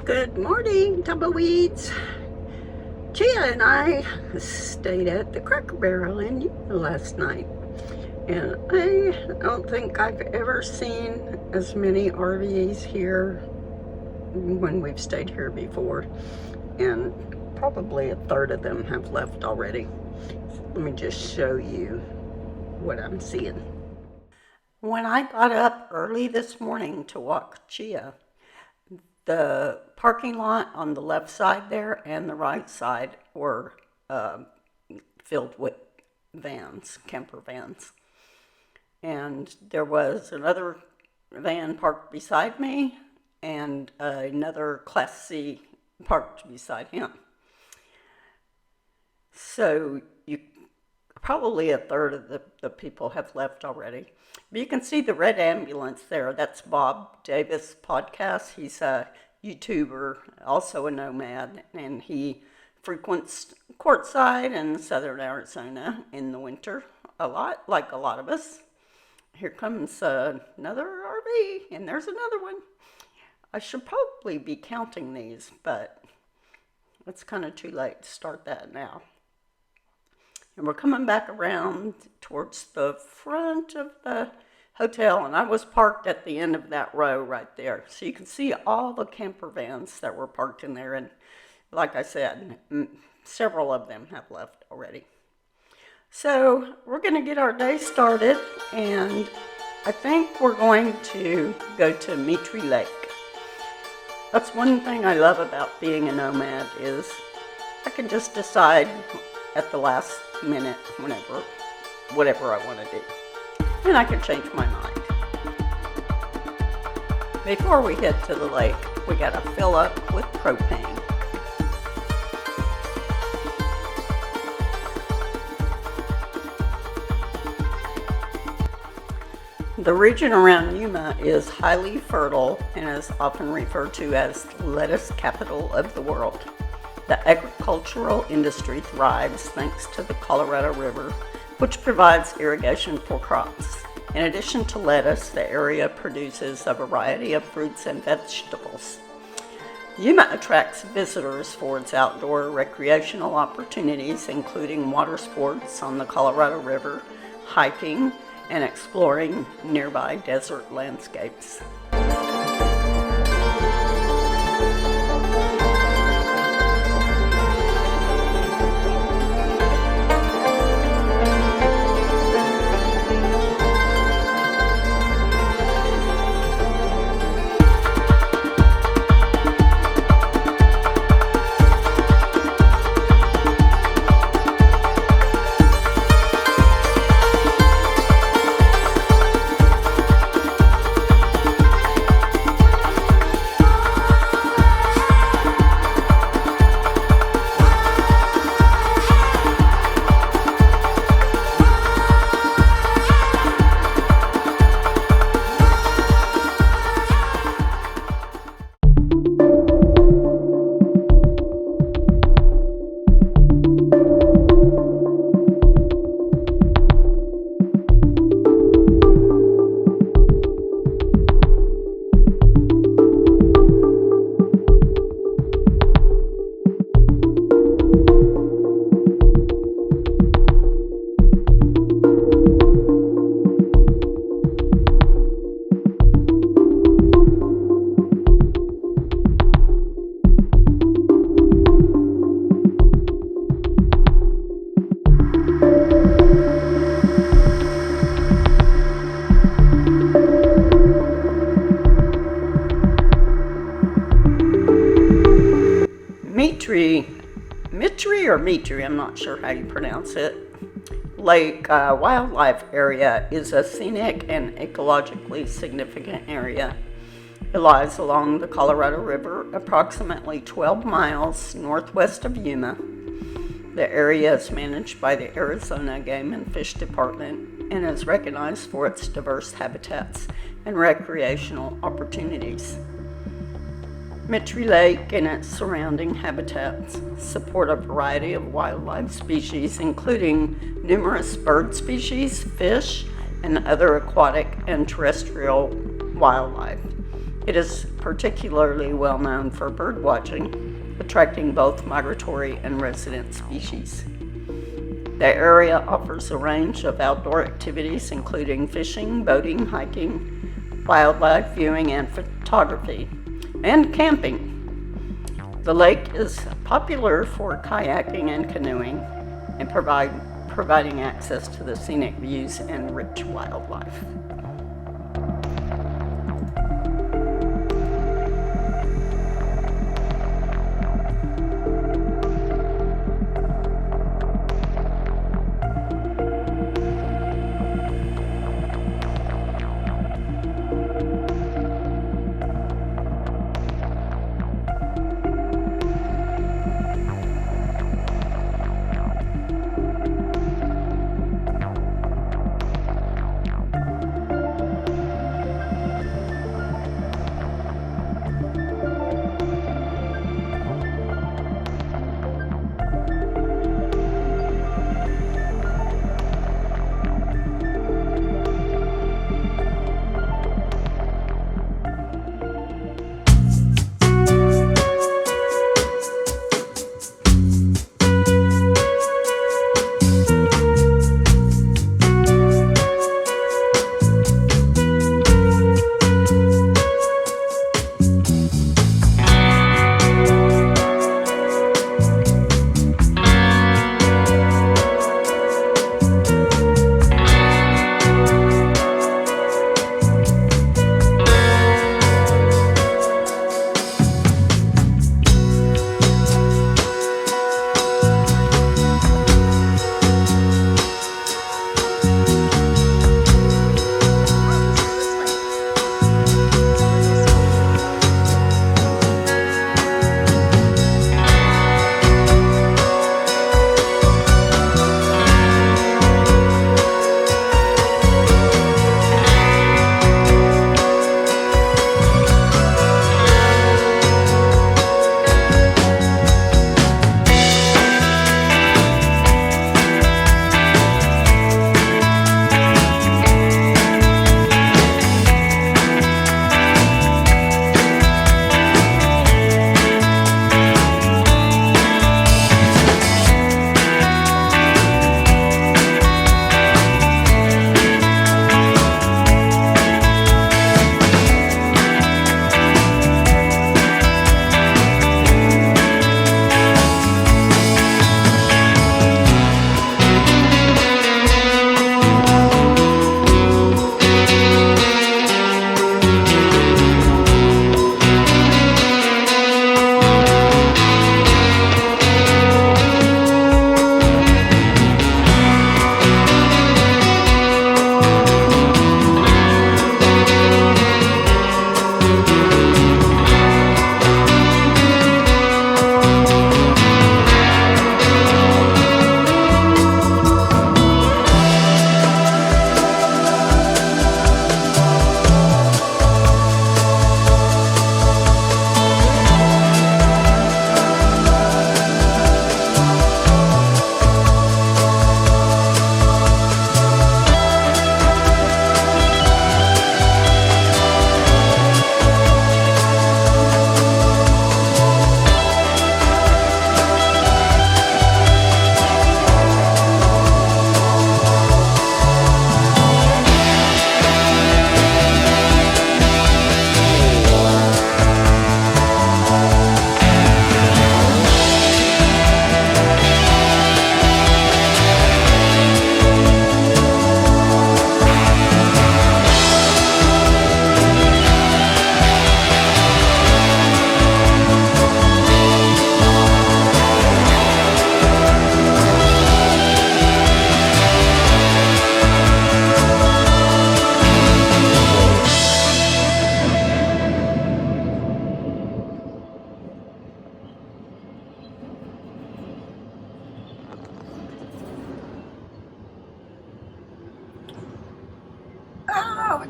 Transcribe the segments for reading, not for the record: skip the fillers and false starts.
Good morning, tumbleweeds. Chia and I stayed at the Cracker Barrel in Yuma last night, and I don't think I've ever seen as many RVs here when we've stayed here before, and probably a third of them have left already. Let me just show you what I'm seeing. When I got up early this morning to walk Chia, the parking lot on the left side there and the right side were filled with vans, camper vans. And there was another van parked beside me and another Class C parked beside him. So probably a third of the people have left already. But you can see the red ambulance there. That's Bob Davis' podcast. He's a YouTuber, also a nomad, and he frequents Quartzsite and southern Arizona in the winter a lot, like a lot of us. Here comes another RV, and there's another one. I should probably be counting these, but it's kind of too late to start that now. And we're coming back around towards the front of the hotel, and I was parked at the end of that row right there. So you can see all the camper vans that were parked in there, and like I said, several of them have left already. So we're going to get our day started, and I think we're going to go to Mittry Lake. That's one thing I love about being a nomad is I can just decide at the last minute, whatever I want to do. And I can change my mind. Before we head to the lake, we gotta fill up with propane. The region around Yuma is highly fertile and is often referred to as the lettuce capital of the world. The agricultural industry thrives thanks to the Colorado River, which provides irrigation for crops. In addition to lettuce, the area produces a variety of fruits and vegetables. Yuma attracts visitors for its outdoor recreational opportunities, including water sports on the Colorado River, hiking, and exploring nearby desert landscapes. Mittry, I'm not sure how you pronounce it, Lake wildlife area is a scenic and ecologically significant area. It lies along the Colorado River, approximately 12 miles northwest of Yuma. The area is managed by the Arizona Game and Fish Department and is recognized for its diverse habitats and recreational opportunities. Mittry Lake and its surrounding habitats support a variety of wildlife species, including numerous bird species, fish, and other aquatic and terrestrial wildlife. It is particularly well known for bird watching, attracting both migratory and resident species. The area offers a range of outdoor activities including fishing, boating, hiking, wildlife viewing and photography, and camping. The lake is popular for kayaking and canoeing and providing access to the scenic views and rich wildlife.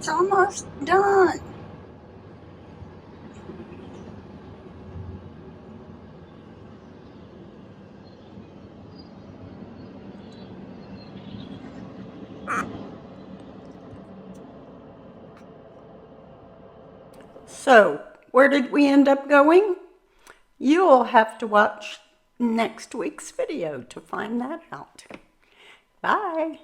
It's almost done. So, where did we end up going? You'll have to watch next week's video to find that out. Bye.